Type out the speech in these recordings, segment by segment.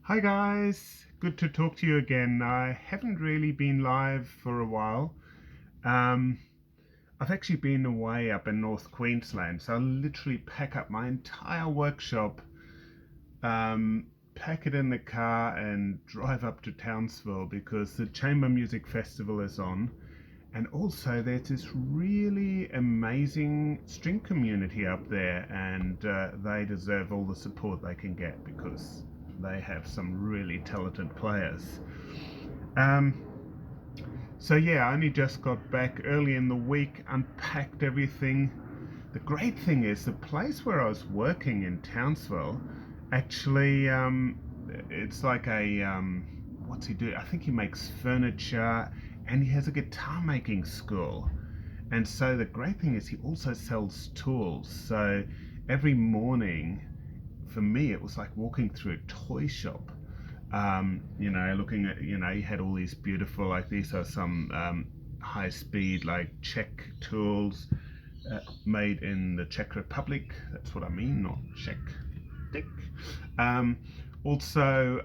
Hi guys, good to talk to you again. I haven't really been live for a while. Um, I've actually been away up in North Queensland, so I literally pack up my entire workshop, um, pack it in the car, and drive up to Townsville because the Chamber Music Festival is on. And also, there's this really amazing string community up there, and they deserve all the support they can get because they have some really talented players. Um, so, yeah, I only just got back early in the week, unpacked everything. The great thing is, the place where I was working in Townsville actually, it's like what's he do? I think he makes furniture and he has a guitar making school. And so the great thing is he also sells tools. So every morning for me it was like walking through a toy shop. Looking at he had all these beautiful, like these are some high speed like Czech tools made in the Czech Republic. That's what I mean, not Czech. Um, also,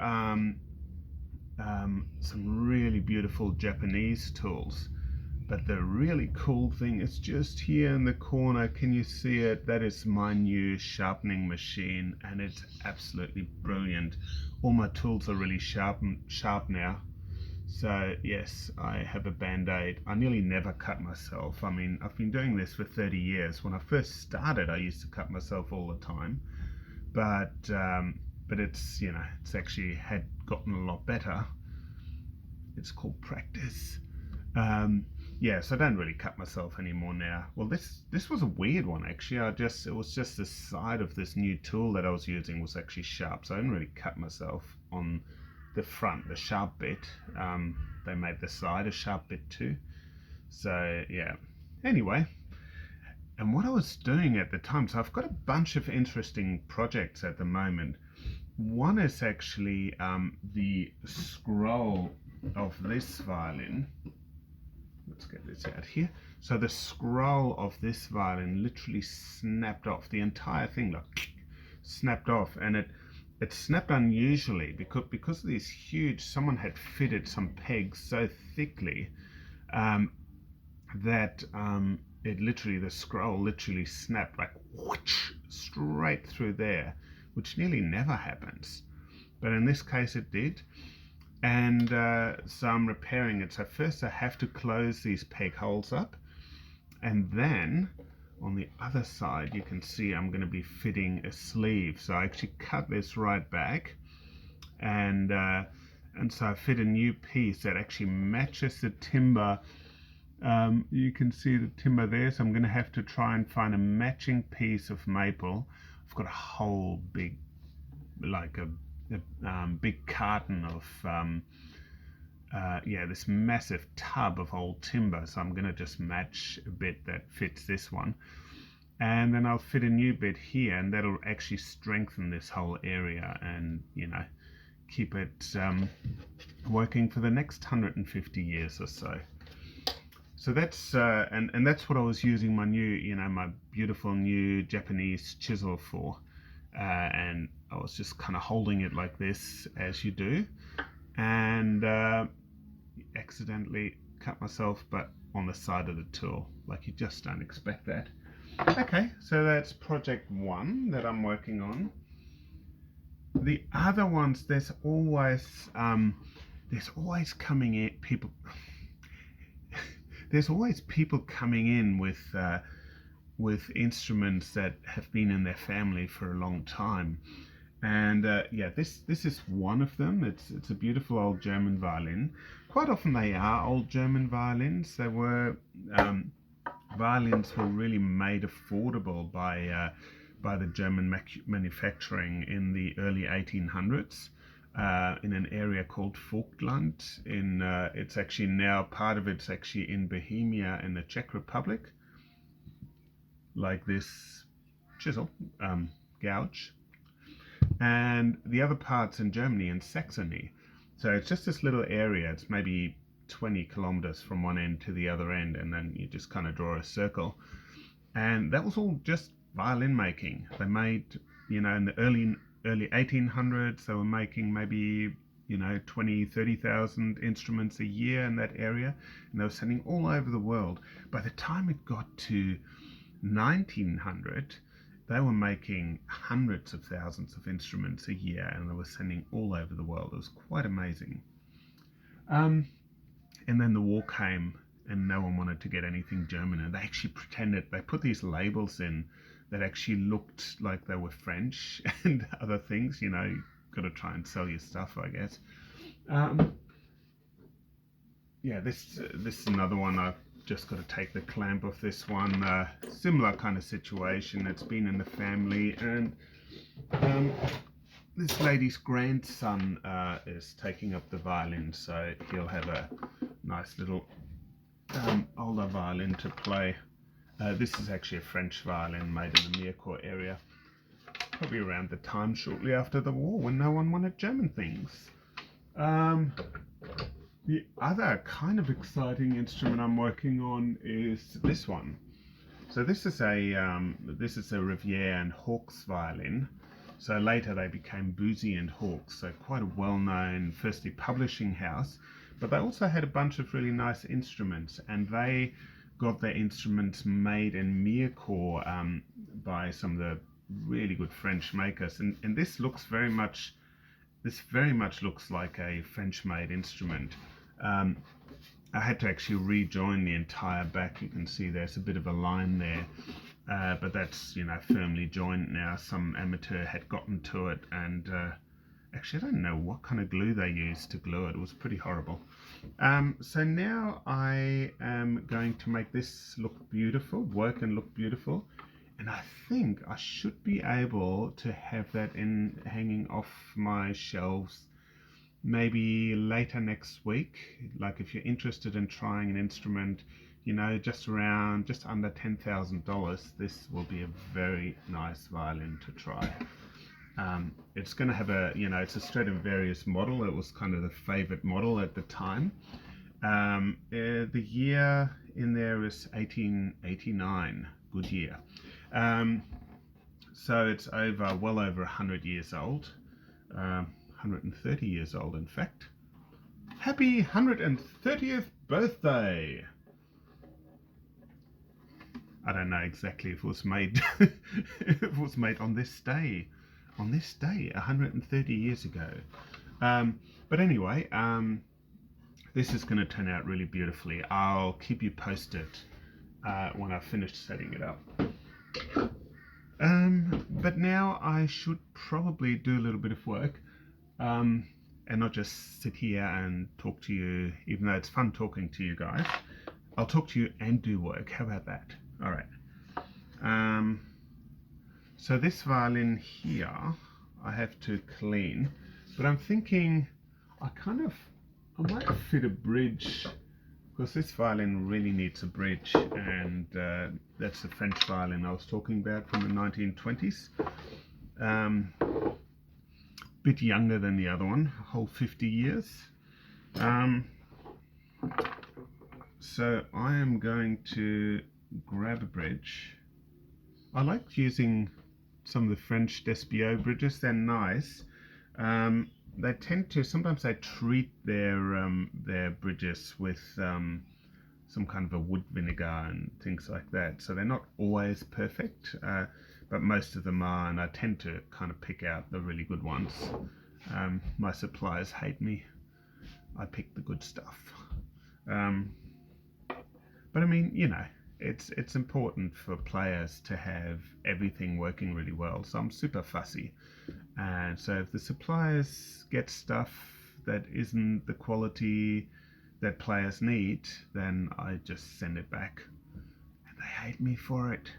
some really beautiful Japanese tools. But the really cool thing is just here in the corner. Can you see it? That is my new sharpening machine, and it's absolutely brilliant. All my tools are really sharp now. So yes, I have a band-aid. I nearly never cut myself. I mean, I've been doing this for 30 years. When I first started, I used to cut myself all the time, but it's actually had gotten a lot better. It's called practice. Um, yeah, so I don't really cut myself anymore now. Well, this was a weird one actually. It was just the side of this new tool that I was using was actually sharp, so I didn't really cut myself on the front, the sharp bit. They made the side a sharp bit too. So yeah. Anyway, and what I was doing at the time, so I've got a bunch of interesting projects at the moment. One is actually the scroll of this violin. Let's get this out here. So the scroll of this violin literally snapped off. The entire thing like snapped off, and it snapped unusually because of these huge. Someone had fitted some pegs so thickly um, that the scroll literally snapped like whoosh, straight through there, which nearly never happens. But in this case, it did. And so I'm repairing it. So first I have to close these peg holes up, and then on the other side you can see I'm going to be fitting a sleeve. So I actually cut this right back, and so I fit a new piece that actually matches the timber. You can see the timber there, so I'm going to have to try and find a matching piece of maple. I've got a whole big, like a big carton of this massive tub of old timber. So I'm going to just match a bit that fits this one, and then I'll fit a new bit here, and that'll actually strengthen this whole area, and keep it working for the next 150 years or so. So that's and that's what I was using my beautiful new Japanese chisel for, and I was just kind of holding it like this as you do, and accidentally cut myself, but on the side of the tool. Like, you just don't expect that. Okay, so that's project one that I'm working on. The other ones, there's always coming in people. There's always people coming in with instruments that have been in their family for a long time, and this is one of them. It's a beautiful old German violin. Quite often they are old German violins. They were violins were really made affordable by the German manufacturing in the early 1800s. In an area called Vogtland. It's actually now part of it's actually in Bohemia in the Czech Republic, like this chisel gouge, and the other parts in Germany in Saxony. So it's just this little area. It's maybe 20 kilometers from one end to the other end, and then you just kind of draw a circle. And that was all just violin making. They made, in the early 1800s. They were making maybe 20,000-30,000 instruments a year in that area, and they were sending all over the world. By the time it got to 1900, they were making hundreds of thousands of instruments a year, and they were sending all over the world. It was quite amazing. And then the war came, and no one wanted to get anything German, and they actually pretended, they put these labels in that actually looked like they were French and other things. You got to try and sell your stuff, I guess. Yeah, this is another one. I've just got to take the clamp off this one. Similar kind of situation. It's been in the family, and this lady's grandson is taking up the violin, so he'll have a nice little older violin to play. This is actually a French violin made in the Mirecourt area, probably around the time shortly after the war when no one wanted German things. The other kind of exciting instrument I'm working on is this one. So this is a Riviere and Hawkes violin. So later they became Boozy and Hawkes, so quite a well-known, firstly publishing house, but they also had a bunch of really nice instruments, and they got their instruments made in Mirecourt by some of the really good French makers, and this very much looks like a French-made instrument. I had to actually rejoin the entire back. You can see there's a bit of a line there, but that's firmly joined now. Some amateur had gotten to it, and actually I don't know what kind of glue they used to glue it. It was pretty horrible. So now I am going to make this look beautiful, work and look beautiful, and I think I should be able to have that hanging off my shelves maybe later next week. Like if you're interested in trying an instrument, just under $10,000, this will be a very nice violin to try. It's going to have it's a Stradivarius model. It was kind of the favorite model at the time. The year in there is 1889, good year. So it's well over 100 years old, 130 years old in fact. Happy 130th birthday! I don't know exactly if it was made if it was made on this day 130 years ago. But anyway, this is going to turn out really beautifully. I'll keep you posted when I've finished setting it up. But now I should probably do a little bit of work, and not just sit here and talk to you, even though it's fun talking to you guys. I'll talk to you and do work. How about that? All right. So this violin here I have to clean, but I'm thinking I might fit a bridge, because this violin really needs a bridge, and that's the French violin I was talking about from the 1920s. Bit younger than the other one, a whole 50 years. So I am going to grab a bridge. I like using some of the French Despio bridges. They're nice. They tend to, sometimes they treat their bridges with some kind of a wood vinegar and things like that. So they're not always perfect, but most of them are, and I tend to kind of pick out the really good ones. My suppliers hate me. I pick the good stuff. But I mean, it's important for players to have everything working really well, so I'm super fussy. And so if the suppliers get stuff that isn't the quality that players need, then I just send it back, and they hate me for it.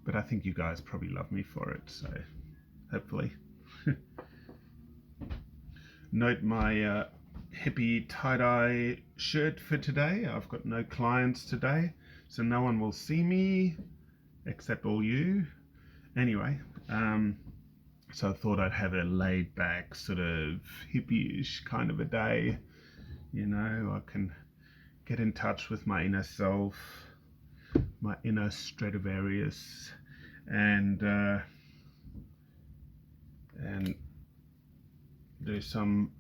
But I think you guys probably love me for it, so hopefully. Note my hippie tie-dye shirt for today. I've got no clients today, so no one will see me except all you. Anyway, so I thought I'd have a laid-back, sort of hippie-ish kind of a day. I can get in touch with my inner self, my inner Stradivarius, and and do some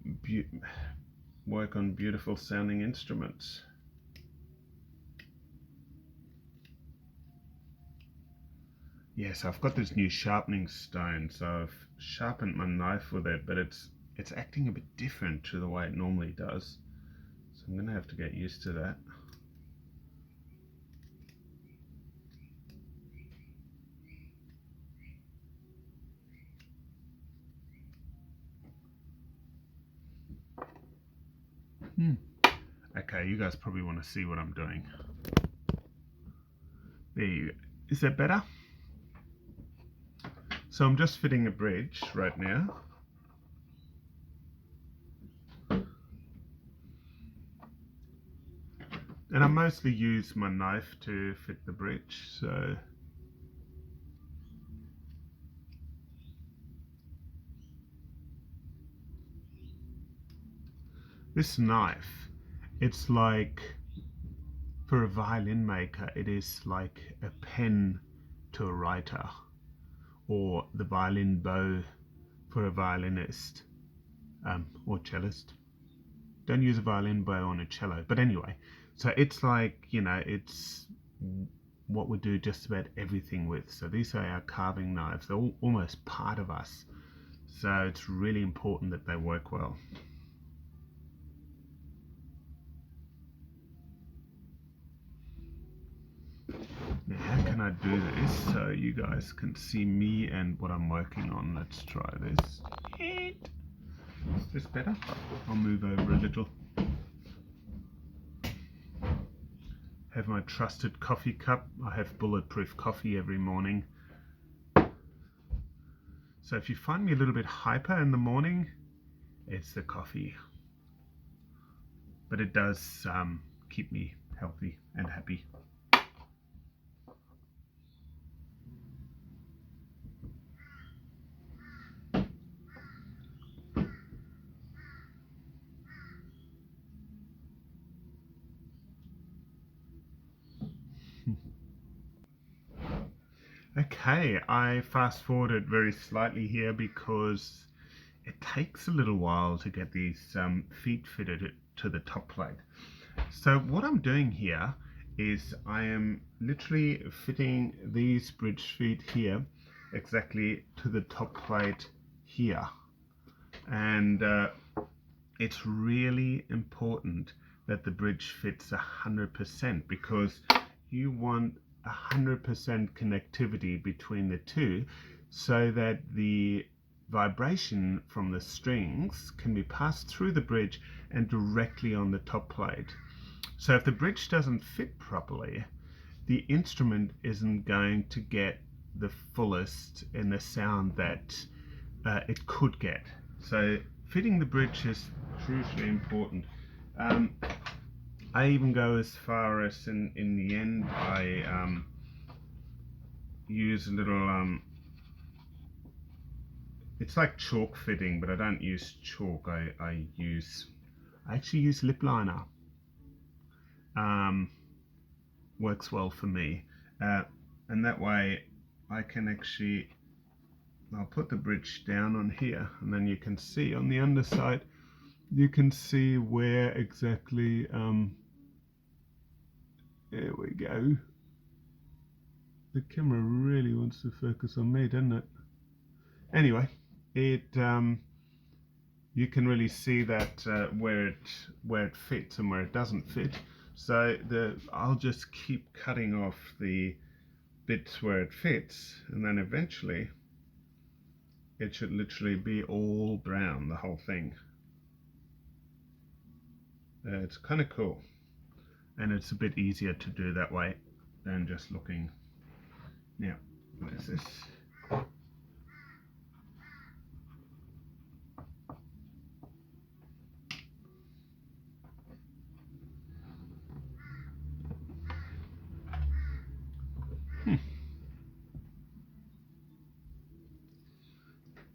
work on beautiful sounding instruments. Yes, I've got this new sharpening stone, so I've sharpened my knife with it, but it's acting a bit different to the way it normally does. So I'm going to have to get used to that. Okay, you guys probably want to see what I'm doing. There you go. Is that better? So I'm just fitting a bridge right now. And I mostly use my knife to fit the bridge, so this knife, it's like, for a violin maker, it is like a pen to a writer, or the violin bow for a violinist, or cellist. Don't use a violin bow on a cello, but anyway, so it's like, you know, it's what we do just about everything with. So these are our carving knives. They're almost part of us, so it's really important that they work well. Now, how can I do this so you guys can see me and what I'm working on? Let's try this. Is this better? I'll move over a little. Have my trusted coffee cup. I have bulletproof coffee every morning. So if you find me a little bit hyper in the morning, it's the coffee. But it does keep me healthy and happy. Okay, I fast forwarded very slightly here because it takes a little while to get these feet fitted to the top plate. So what I'm doing here is I am literally fitting these bridge feet here exactly to the top plate here. And it's really important that the bridge fits 100% because you want 100% connectivity between the two so that the vibration from the strings can be passed through the bridge and directly on the top plate. So if the bridge doesn't fit properly, the instrument isn't going to get the fullest in the sound that it could get. So fitting the bridge is crucially important. I even go as far as in the end I use a little it's like chalk fitting, but I don't use chalk. I actually use lip liner. Works well for me, and that way I can actually, I'll put the bridge down on here, and then you can see on the underside, you can see where exactly, there we go. The camera really wants to focus on me, doesn't it? Anyway, it you can really see that where it fits and where it doesn't fit. So I'll just keep cutting off the bits where it fits, and then eventually it should literally be all brown, the whole thing. It's kind of cool, and it's a bit easier to do that way than just looking. Now, where's this?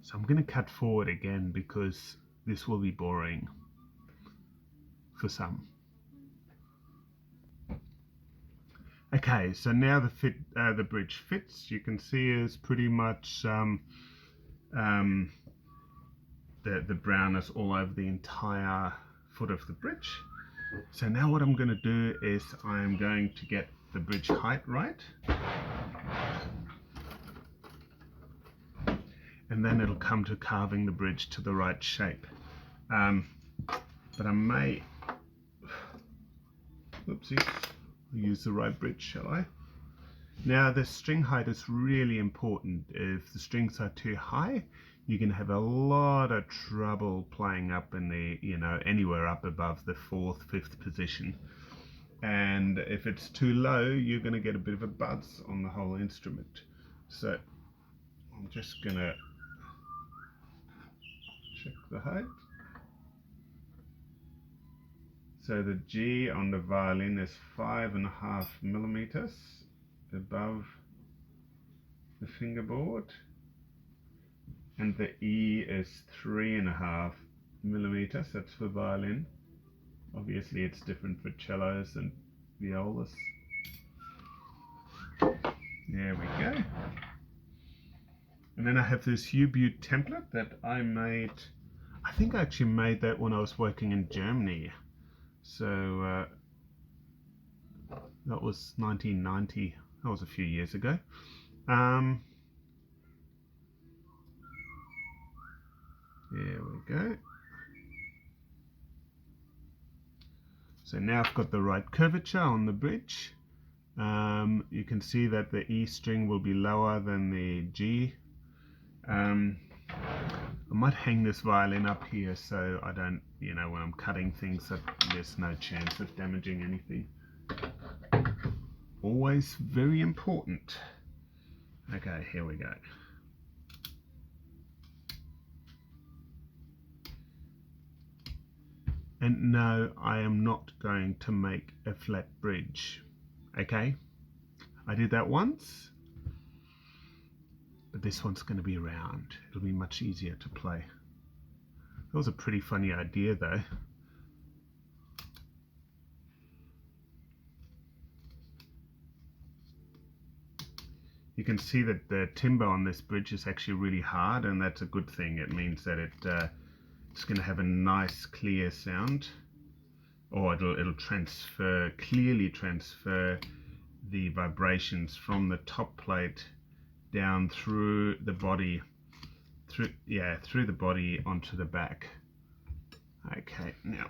So I'm going to cut forward again because this will be boring for some. Okay, so now the bridge fits. You can see is pretty much the brown is all over the entire foot of the bridge. So now what I'm going to do is I'm going to get the bridge height right, and then it'll come to carving the bridge to the right shape. But I may, oopsies, use the right bridge, shall I? Now the string height is really important. If the strings are too high, you can have a lot of trouble playing up in the, anywhere up above the 4th, 5th position. And if it's too low, you're going to get a bit of a buzz on the whole instrument. So I'm just going to check the height. So the G on the violin is 5.5 millimeters above the fingerboard, and the E is 3.5 millimeters. That's for violin. Obviously it's different for cellos and violas. There we go. And then I have this U-Butte template that I made. I think I actually made that when I was working in Germany. So that was 1990. That was a few years ago. There we go. So now I've got the right curvature on the bridge. You can see that the E string will be lower than the G. I might hang this violin up here so I don't, when I'm cutting things, that there's no chance of damaging anything. Always very important. Okay, here we go. And no, I am not going to make a flat bridge. Okay, I did that once, but this one's going to be round. It'll be much easier to play. That was a pretty funny idea though. You can see that the timber on this bridge is actually really hard, and that's a good thing. It means that it's going to have a nice clear sound, or it'll clearly transfer the vibrations from the top plate down through the body, through the body onto the back. Okay, now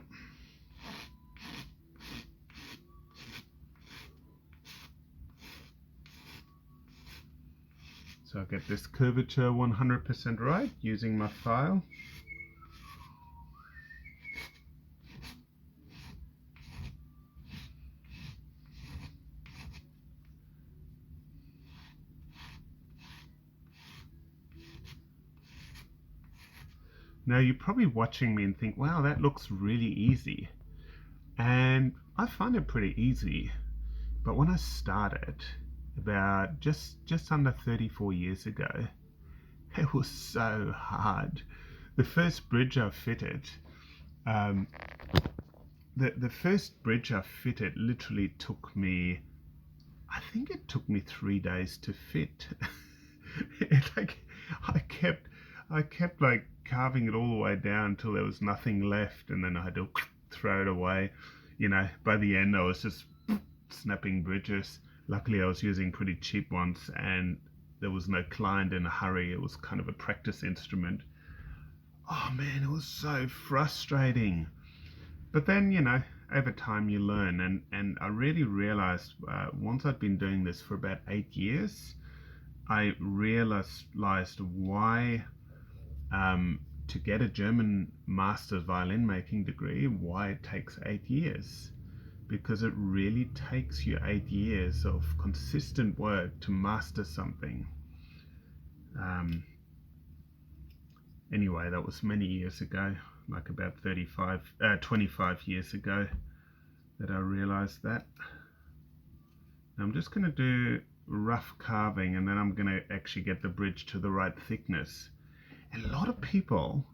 so I'll get this curvature 100% right using my file. Now you're probably watching me and think, wow, that looks really easy. And I find it pretty easy. But when I started, about just under 34 years ago, it was so hard. The first bridge I fitted, the first bridge I fitted literally took me, I think it took me 3 days to fit. I kept like carving it all the way down until there was nothing left, and then I had to throw it away. By the end I was just snapping bridges. Luckily I was using pretty cheap ones, and there was no client in a hurry. It was kind of a practice instrument. Oh man, it was so frustrating. But then, over time you learn, and I really realized once I'd been doing this for about 8 years, I realized why to get a German master's violin making degree, why it takes 8 years. Because it really takes you 8 years of consistent work to master something. Anyway, that was many years ago, like about 25 years ago that I realized that. Now I'm just going to do rough carving, and then I'm going to actually get the bridge to the right thickness. And a lot of people,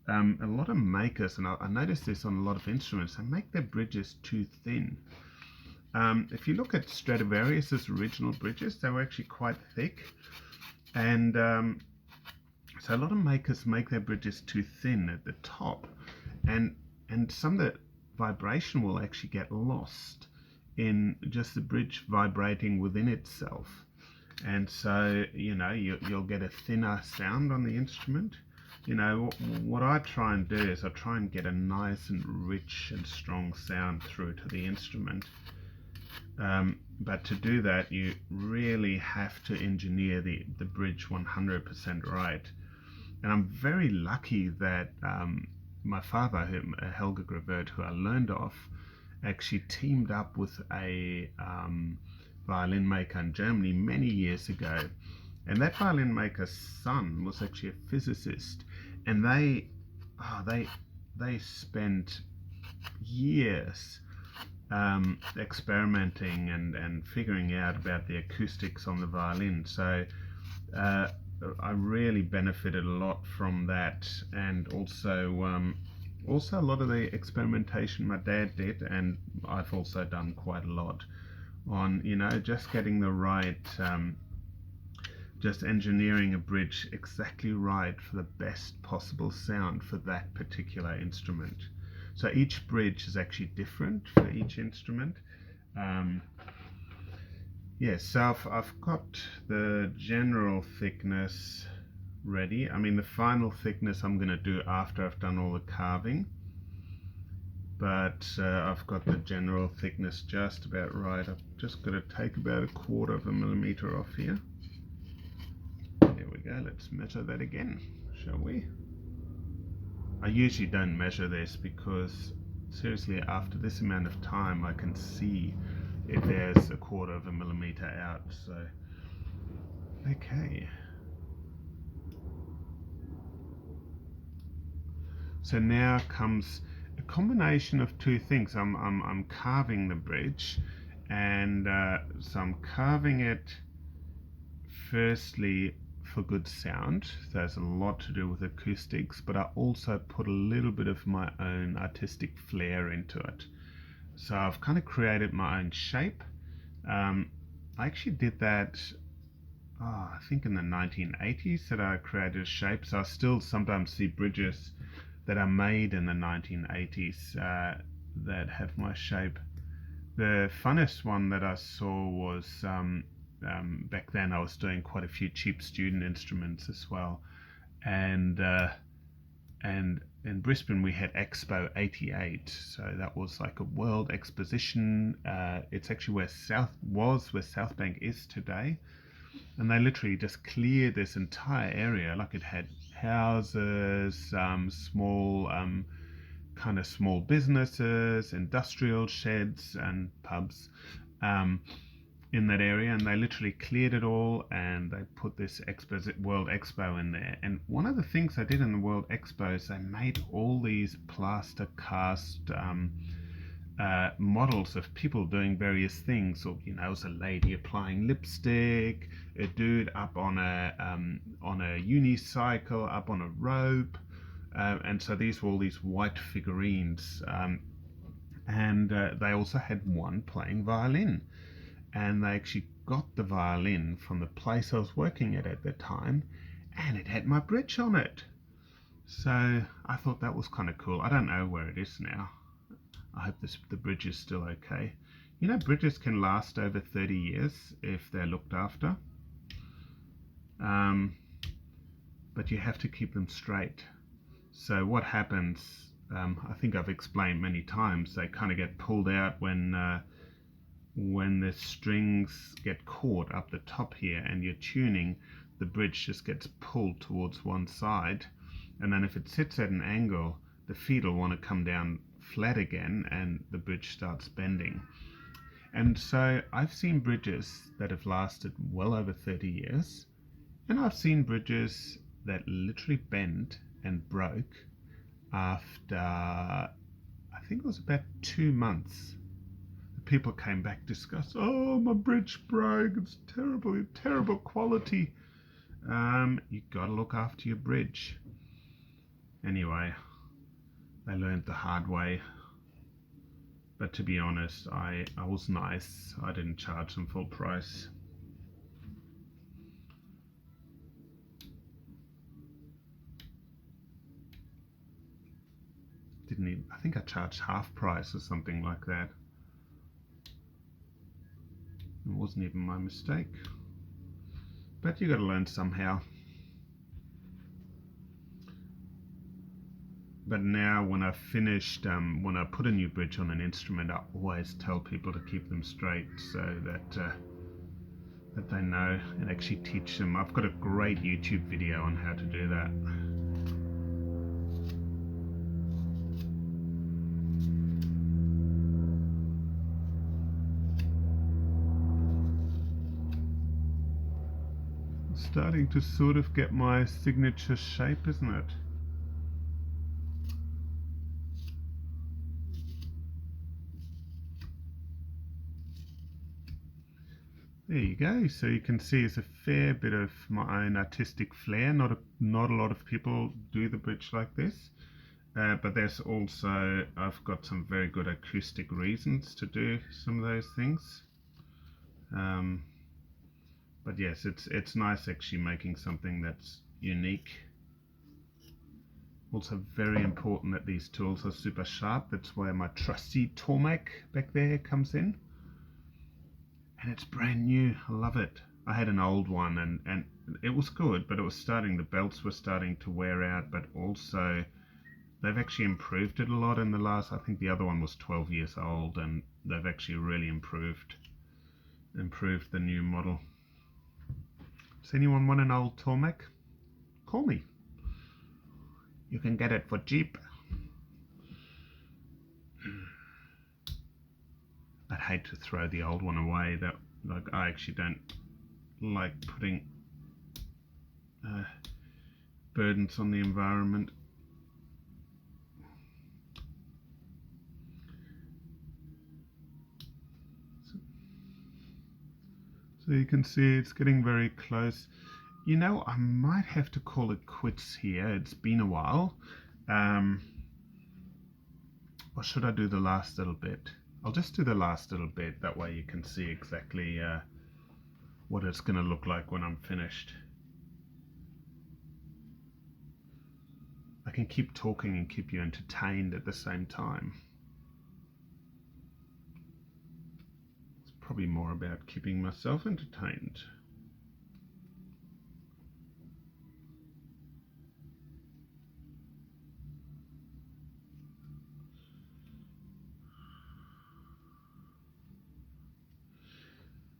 a lot of makers, and I noticed this on a lot of instruments, they make their bridges too thin. If you look at Stradivarius's original bridges, they were actually quite thick, and So a lot of makers make their bridges too thin at the top, and some of the vibration will actually get lost in just the bridge vibrating within itself. And so, you know, you'll get a thinner sound on the instrument. You know, what I try and do is I try and get a nice and rich and strong sound through to the instrument. But to do that, you really have to engineer the bridge 100% right. And I'm very lucky that my father, Helge Grawert, who I learned off, actually teamed up with a Violinmaker in Germany many years ago. And that Violinmaker's son was actually a physicist, and they spent years experimenting and figuring out about the acoustics on the violin. So I really benefited a lot from that, and also a lot of the experimentation my dad did, and I've also done quite a lot on, you know, just getting the right, just engineering a bridge exactly right for the best possible sound for that particular instrument. So each bridge is actually different for each instrument. Yes, so I've got the general thickness ready. I mean, the final thickness I'm going to do after I've done all the carving. But I've got the general thickness just about right. I've just got to take about 1/4 millimeter off here. There we go. Let's measure that again, shall we? I usually don't measure this because, seriously, after this amount of time, I can see if there's 1/4 millimeter out. So, okay. So now comes a combination of two things. I'm carving the bridge, and so I'm carving it firstly for good sound. There's a lot to do with acoustics, but I also put a little bit of my own artistic flair into it. So I've kind of created my own shape. I actually did that, I think in the 1980s that I created a shape. So I still sometimes see bridges that are made in the 1980s that have my shape. The funnest one that I saw was back then I was doing quite a few cheap student instruments as well, and in Brisbane we had Expo 88, so that was like a world exposition. It's actually where South Bank is today, and they literally just cleared this entire area. Like, it had houses, small kind of small businesses, industrial sheds and pubs in that area, and they literally cleared it all, and they put this World Expo in there. And one of the things they did in the World Expo is they made all these plaster cast models of people doing various things. Or, you know, it was a lady applying lipstick, a dude up on a unicycle, up on a rope, and so these were all these white figurines, and they also had one playing violin, and they actually got the violin from the place I was working at the time, and it had my bridge on it. So I thought that was kind of cool. I don't know where it is now. I hope the bridge is still okay. You know, bridges can last over 30 years if they're looked after. But you have to keep them straight. So what happens, I think I've explained many times, they kind of get pulled out when the strings get caught up the top here, and you're tuning, the bridge just gets pulled towards one side, and then if it sits at an angle, the feet will want to come down flat again, and the bridge starts bending. And so I've seen bridges that have lasted well over 30 years, and I've seen bridges that literally bent and broke after, I think it was about 2 months. The people came back, discussed, oh, my bridge broke, it's terrible quality. You gotta look after your bridge. Anyway, they learned the hard way. But to be honest, I was nice. I didn't charge them full price. didn't even, I think I charged half price or something like that. It wasn't even my mistake. But you got to learn somehow. But now when I've finished, when I put a new bridge on an instrument, I always tell people to keep them straight so that that they know, and actually teach them. I've got a great YouTube video on how to do that. Starting to sort of get my signature shape, isn't it? There you go. So you can see it's a fair bit of my own artistic flair. Not a lot of people do the bridge like this, but there's also, I've got some very good acoustic reasons to do some of those things. But yes, it's nice actually making something that's unique. Also very important that these tools are super sharp. That's where my trusty Tormek back there comes in. And it's brand new. I love it. I had an old one and it was good, but it was starting, the belts were starting to wear out, but also they've actually improved it a lot in the last, I think the other one was 12 years old, and they've actually really improved the new model. Does anyone want an old Tormek? Call me. You can get it for cheap. I'd hate to throw the old one away. That, like, I actually don't like putting burdens on the environment. So you can see it's getting very close. You know, I might have to call it quits here. It's been a while. Or should I do the last little bit? I'll just do the last little bit. That way you can see exactly what it's going to look like when I'm finished. I can keep talking and keep you entertained at the same time. It's probably more about keeping myself entertained.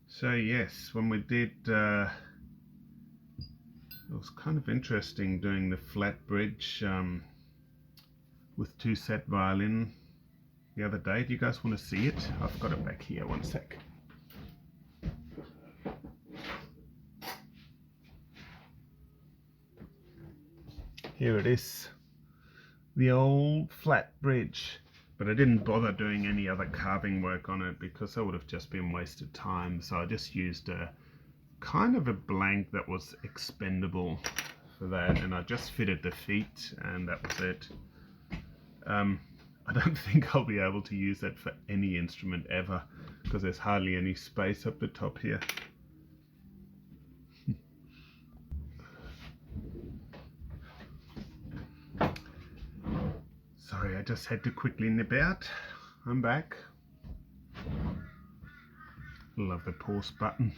So yes, when we did, it was kind of interesting doing the flat bridge with 2-set violin the other day. Do you guys want to see it? I've got it back here, one sec. Here it is, the old flat bridge. But I didn't bother doing any other carving work on it because that would have just been wasted time. So I just used a kind of a blank that was expendable for that, and I just fitted the feet, and that was it. I don't think I'll be able to use that for any instrument ever because there's hardly any space up the top here. Sorry, I just had to quickly nip out. I'm back. Love the pause button.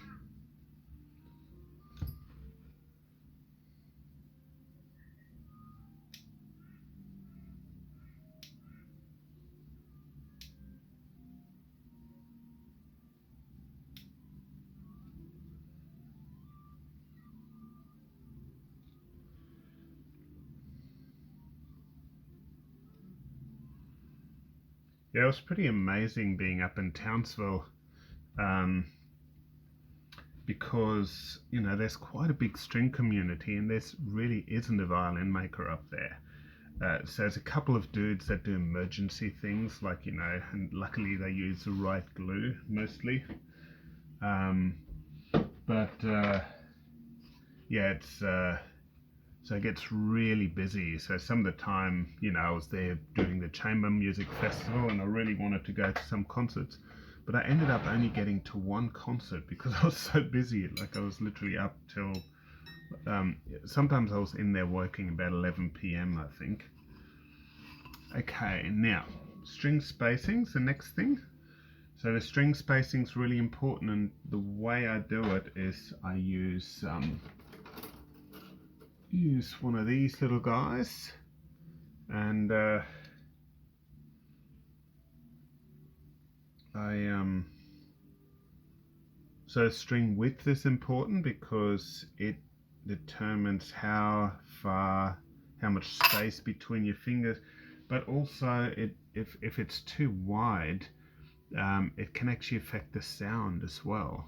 Yeah, it was pretty amazing being up in Townsville because, you know, there's quite a big string community and there really isn't a violin maker up there. So there's a couple of dudes that do emergency things, like, you know, and luckily they use the right glue mostly. Yeah, it's so it gets really busy. So some of the time, you know, I was there doing the chamber music festival and I really wanted to go to some concerts, but I ended up only getting to one concert because I was so busy. Like I was literally up till sometimes I was in there working about 11 p.m. I think. Okay, now string spacing's the next thing. So the string spacing's really important, and the way I do it is I use one of these little guys, and so string width is important because it determines how much space between your fingers, but also if it's too wide, it can actually affect the sound as well.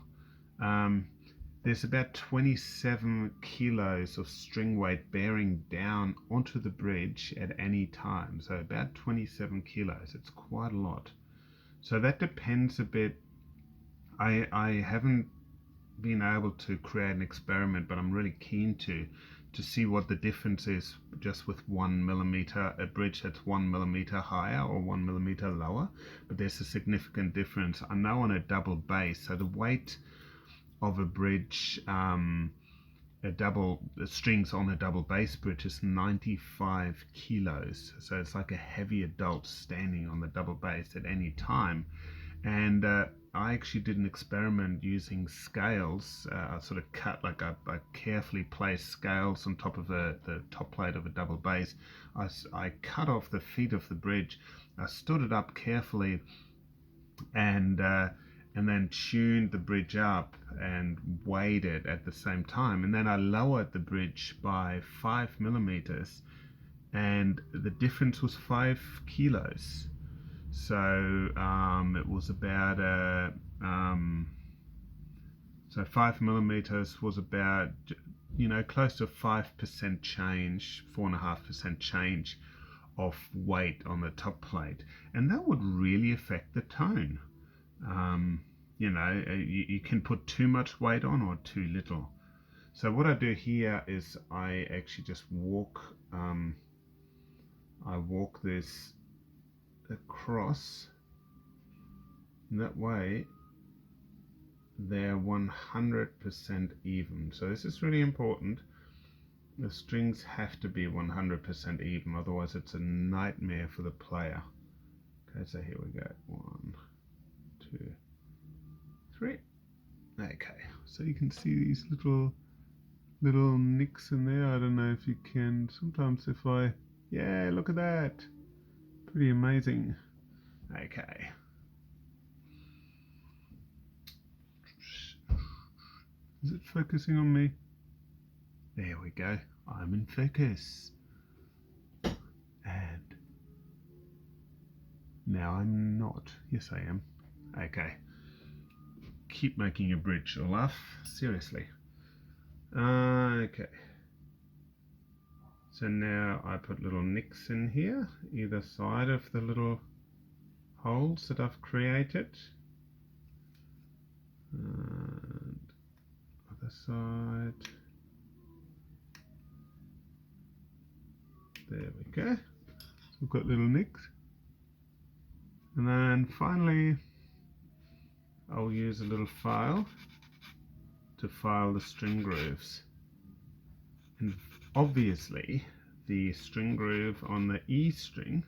There's about 27 kilos of string weight bearing down onto the bridge at any time, so about 27 kilos. It's quite a lot. So that depends a bit. I haven't been able to create an experiment, but I'm really keen to see what the difference is just with 1 millimeter, a bridge that's 1 millimeter higher or 1 millimeter lower. But there's a significant difference. I know on a double bass, so the weight of a bridge, the strings on a double bass bridge is 95 kilos. So it's like a heavy adult standing on the double bass at any time. And I actually did an experiment using scales. I sort of cut, like I carefully placed scales on top of the top plate of a double bass. I cut off the feet of the bridge. I stood it up carefully, and then tuned the bridge up and weighed it at the same time. And then I lowered the bridge by 5 millimeters, and the difference was 5 kilos. So it was about so 5 millimeters was about, close to 5% change, 4.5% change of weight on the top plate, and that would really affect the tone. You can put too much weight on or too little. So what I do here is I actually just walk this across, and that way they're 100% even. So this is really important. The strings have to be 100% even, otherwise it's a nightmare for the player. Okay, so here we go. 1, 2, 3. Okay, so you can see these little nicks in there. I don't know if you can. Sometimes yeah, look at that. Pretty amazing. Okay. Is it focusing on me? There we go. I'm in focus. And now I'm not. Yes, I am. Okay. Keep making your bridge, Olaf. Seriously. Okay. So now I put little nicks in here, either side of the little holes that I've created. And other side. There we go. So we've got little nicks. And then finally, I'll use a little file to file the string grooves. And obviously, the string groove on the E string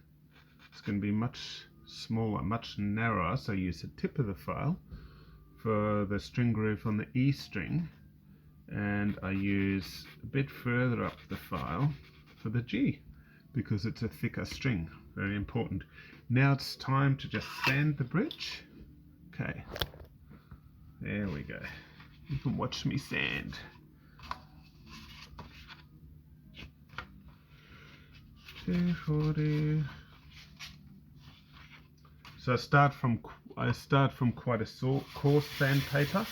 is going to be much smaller, much narrower, so use the tip of the file for the string groove on the E string, and I use a bit further up the file for the G, because it's a thicker string. Very important. Now it's time to just sand the bridge. Okay, there we go. You can watch me sand. So I start from quite a coarse sandpaper.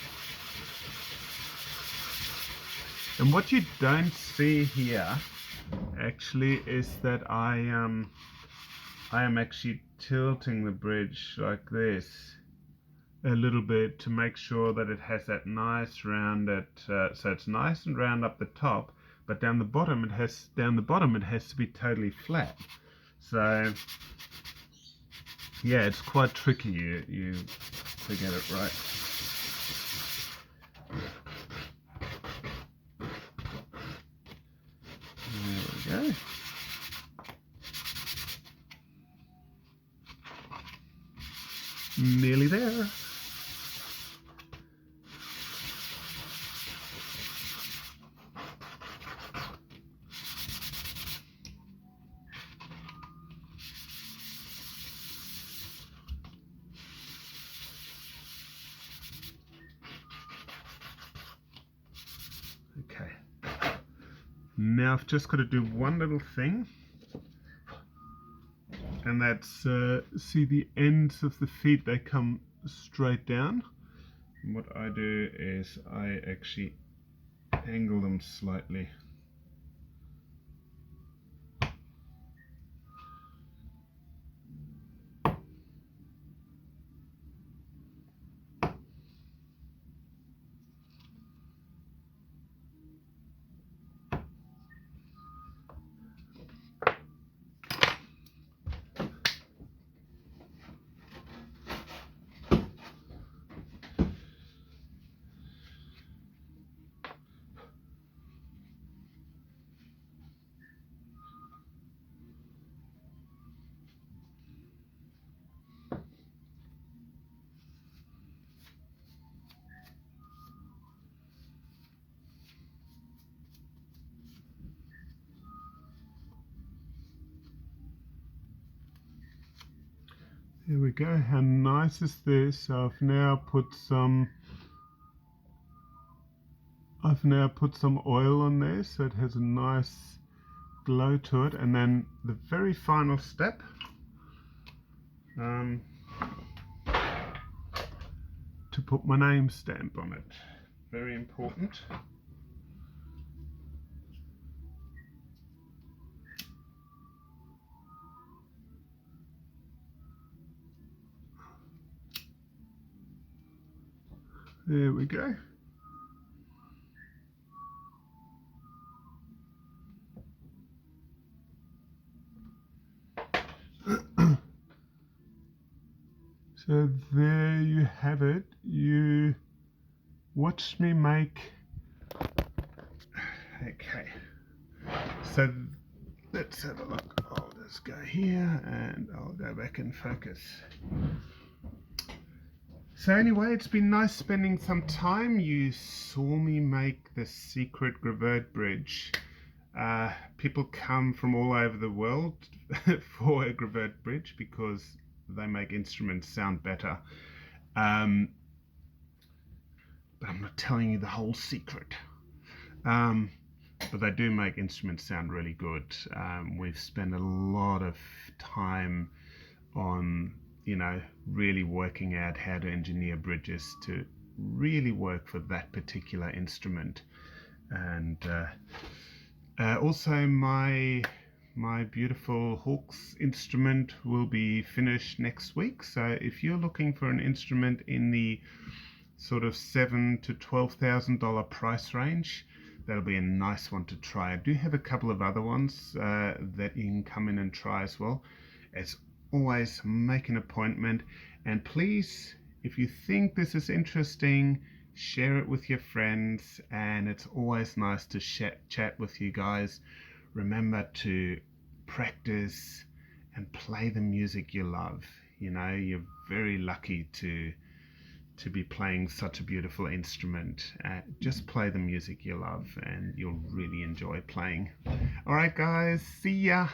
And what you don't see here actually is that I am actually tilting the bridge like this a little bit to make sure that it has that nice rounded, so it's nice and round up the top, but down the bottom it has to be totally flat. So yeah, it's quite tricky. You to get it right. There we go. Nearly there. Okay. Now I've just got to do one little thing, and that's see the ends of the feet, they come straight down. And what I do is I actually angle them slightly. There we go. How nice is this? I've now put some oil on there so it has a nice glow to it. And then the very final step, to put my name stamp on it. Very important. There we go. So there you have it. You watched me make. Okay. So let's have a look. I'll just go here and I'll go back and focus. So anyway, it's been nice spending some time. You saw me make the secret Grawert bridge. People come from all over the world for a Grawert bridge because they make instruments sound better. But I'm not telling you the whole secret. But they do make instruments sound really good. We've spent a lot of time on, really working out how to engineer bridges to really work for that particular instrument. And also my beautiful Hawks instrument will be finished next week. So if you're looking for an instrument in the sort of $7,000 to $12,000 price range, that'll be a nice one to try. I do have a couple of other ones that you can come in and try as well. As always, make an appointment, and please, if you think this is interesting, share it with your friends. And it's always nice to chat with you guys. Remember to practice and play the music you love. You're very lucky to be playing such a beautiful instrument. Just play the music you love and you'll really enjoy playing. Alright guys, see ya!